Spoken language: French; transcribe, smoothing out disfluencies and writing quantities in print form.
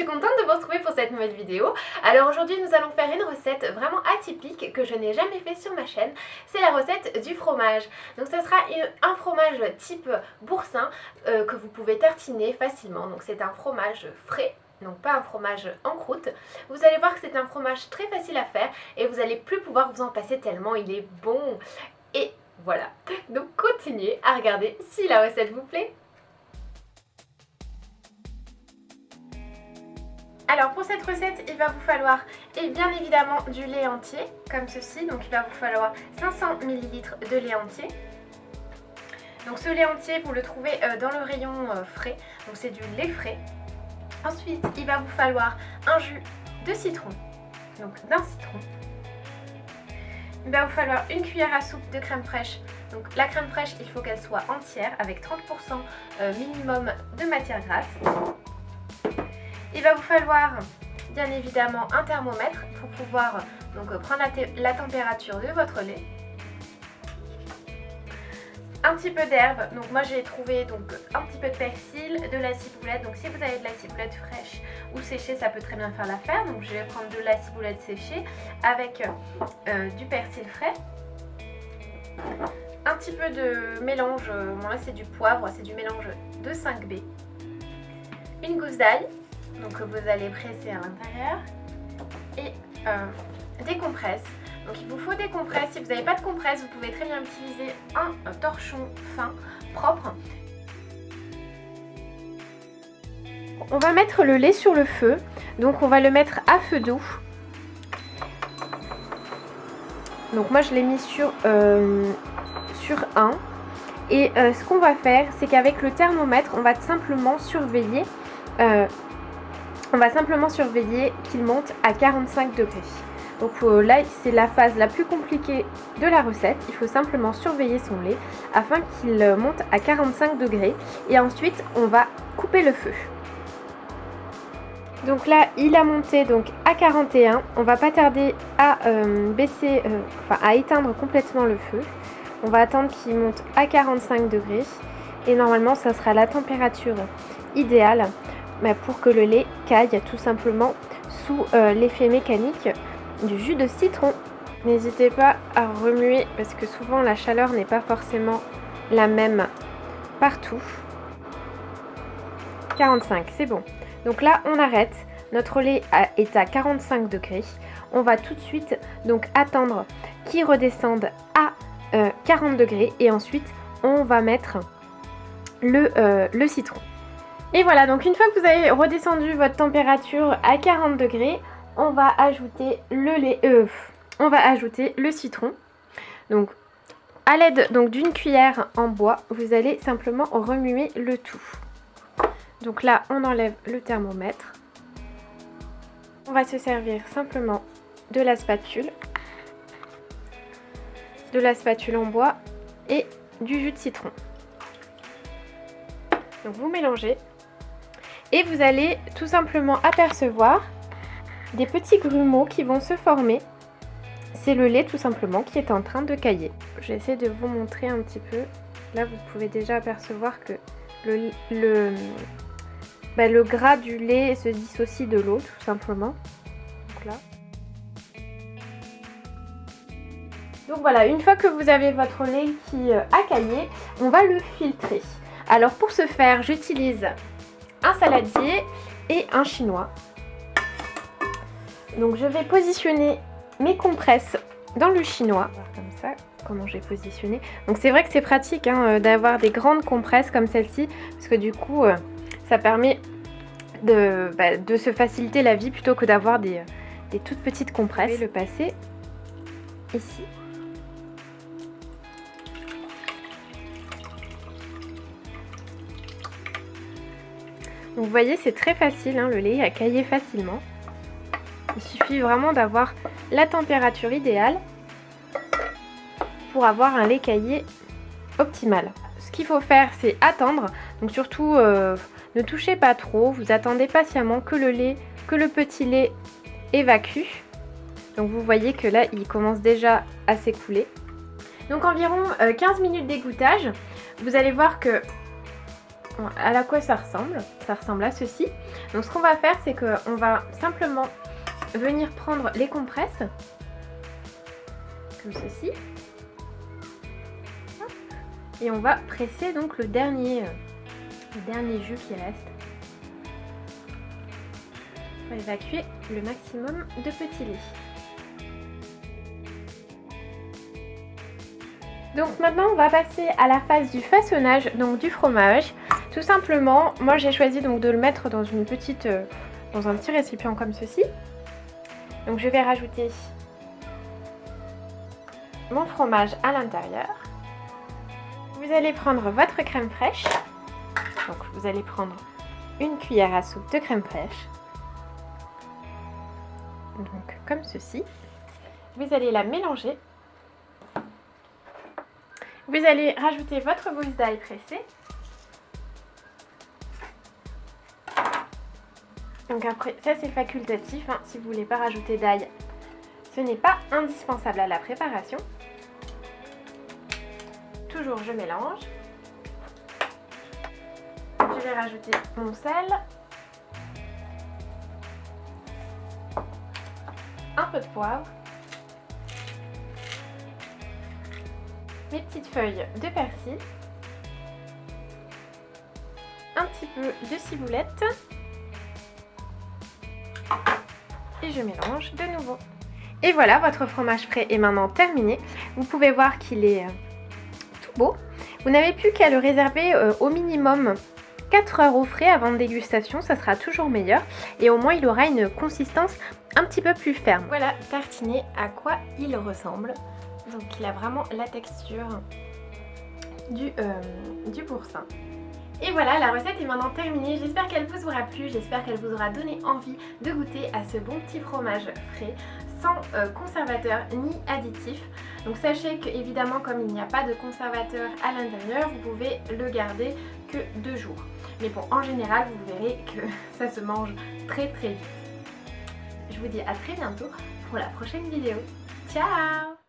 suis contente de vous retrouver pour cette nouvelle vidéo. Alors aujourd'hui nous allons faire une recette vraiment atypique que je n'ai jamais fait sur ma chaîne. C'est la recette du fromage. Donc ça sera un fromage type boursin que vous pouvez tartiner facilement. Donc c'est un fromage frais. Donc pas un fromage en croûte. Vous allez voir que c'est un fromage très facile à faire et vous allez plus pouvoir vous en passer tellement il est bon. Et voilà. Donc continuez à regarder si la recette vous plaît. Alors pour cette recette, il va vous falloir bien évidemment du lait entier, comme ceci. Donc il va vous falloir 500 ml de lait entier. Donc ce lait entier, vous le trouvez dans le rayon frais, donc c'est du lait frais. Ensuite, il va vous falloir un jus de citron, donc d'un citron. Il va vous falloir une cuillère à soupe de crème fraîche. Donc la crème fraîche, il faut qu'elle soit entière avec 30% minimum de matière grasse. Il va vous falloir bien évidemment un thermomètre pour pouvoir donc prendre la température de votre lait. Un petit peu d'herbe, donc moi j'ai trouvé donc un petit peu de persil, de la ciboulette. Donc si vous avez de la ciboulette fraîche ou séchée, ça peut très bien faire l'affaire. Donc je vais prendre de la ciboulette séchée avec du persil frais. Un petit peu de mélange, bon là c'est du poivre, c'est du mélange de 5B. Une gousse d'ail, donc que vous allez presser à l'intérieur. Et des compresses. Donc il vous faut des compresses. Si vous n'avez pas de compresses, vous pouvez très bien utiliser un torchon fin, propre. On va mettre le lait sur le feu. Donc on va le mettre à feu doux. Donc moi je l'ai mis sur 1. Et ce qu'on va faire, c'est qu'avec le thermomètre, on va simplement surveiller qu'il monte à 45 degrés. Donc là, c'est la phase la plus compliquée de la recette. Il faut simplement surveiller son lait afin qu'il monte à 45 degrés. Et ensuite, on va couper le feu. Donc là, il a monté donc à 41. On va pas tarder à à éteindre complètement le feu. On va attendre qu'il monte à 45 degrés. Et normalement, ça sera la température idéale pour que le lait caille tout simplement sous l'effet mécanique du jus de citron. N'hésitez pas à remuer parce que souvent la chaleur n'est pas forcément la même partout. 45, c'est bon. Donc là on arrête, notre lait est à 45 degrés. On va tout de suite donc attendre qu'il redescende à 40 degrés et ensuite on va mettre le citron. Et voilà, donc une fois que vous avez redescendu votre température à 40 degrés, on va ajouter le citron. Donc à l'aide d'une cuillère en bois, vous allez simplement remuer le tout. Donc là, on enlève le thermomètre. On va se servir simplement de la spatule en bois et du jus de citron. Donc vous mélangez et vous allez tout simplement apercevoir des petits grumeaux qui vont se former. C'est le lait tout simplement qui est en train de cailler. J'essaie de vous montrer un petit peu. Là vous pouvez déjà apercevoir que le gras du lait se dissocie de l'eau tout simplement. Donc là. Donc voilà, une fois que vous avez votre lait qui a caillé, on va le filtrer. Alors pour ce faire, j'utilise un saladier et un chinois. Donc je vais positionner mes compresses dans le chinois. Comme ça, comment j'ai positionné. Donc c'est vrai que c'est pratique d'avoir des grandes compresses comme celle-ci. Parce que du coup, ça permet de se faciliter la vie plutôt que d'avoir des toutes petites compresses. Je vais le passer ici. Donc vous voyez, c'est très facile, le lait a caillé facilement. Il suffit vraiment d'avoir la température idéale pour avoir un lait caillé optimal. Ce qu'il faut faire, c'est attendre. Donc surtout, ne touchez pas trop. Vous attendez patiemment que le petit lait évacue. Donc vous voyez que là, il commence déjà à s'écouler. Donc environ 15 minutes d'égouttage. Vous allez voir que à quoi ça ressemble. Ça ressemble à ceci. Donc ce qu'on va faire, c'est qu'on va simplement venir prendre les compresses, comme ceci. Et on va presser donc le dernier jus qui reste. On va évacuer le maximum de petits laits. Donc maintenant on va passer à la phase du façonnage donc du fromage. Tout simplement, moi j'ai choisi donc de le mettre dans une petite, dans un petit récipient comme ceci. Donc je vais rajouter mon fromage à l'intérieur. Vous allez prendre votre crème fraîche. Donc vous allez prendre une cuillère à soupe de crème fraîche. Donc comme ceci. Vous allez la mélanger. Vous allez rajouter votre gousse d'ail pressée. Donc après, ça c'est facultatif, hein. Si vous ne voulez pas rajouter d'ail, ce n'est pas indispensable à la préparation. Toujours je mélange. Je vais rajouter mon sel. Un peu de poivre. Mes petites feuilles de persil. Un petit peu de ciboulette. Et je mélange de nouveau. Et voilà, votre fromage frais est maintenant terminé. Vous pouvez voir qu'il est tout beau. Vous n'avez plus qu'à le réserver au minimum 4 heures au frais avant de dégustation, ça sera toujours meilleur. Et au moins il aura une consistance un petit peu plus ferme. Voilà, tartiné, à quoi il ressemble. Donc il a vraiment la texture du boursin. Et voilà, la recette est maintenant terminée. J'espère qu'elle vous aura plu, j'espère qu'elle vous aura donné envie de goûter à ce bon petit fromage frais, sans conservateur ni additif. Donc sachez que évidemment, comme il n'y a pas de conservateur à l'intérieur, vous pouvez le garder que 2 jours. Mais bon, en général, vous verrez que ça se mange très vite. Je vous dis à très bientôt pour la prochaine vidéo. Ciao!